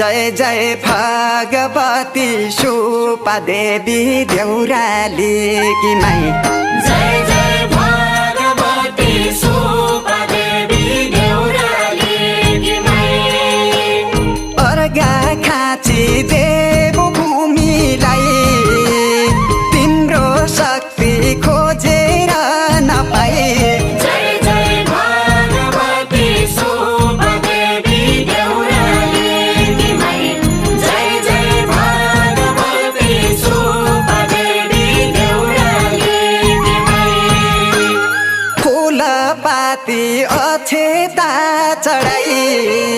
जय जय भगवती सुपा देवी देउराली की माई जय जय भगवती सुपा देवी देउराली की माई अर्घा खाँची देव भूमिलाई तिम्रो शक्ति खोजेर नपाए जय जय भगवती सुपा देवी देउराली की माई जय जय भगवती सुपा देवी देउराली की माई फूलपाती अक्षता चढाई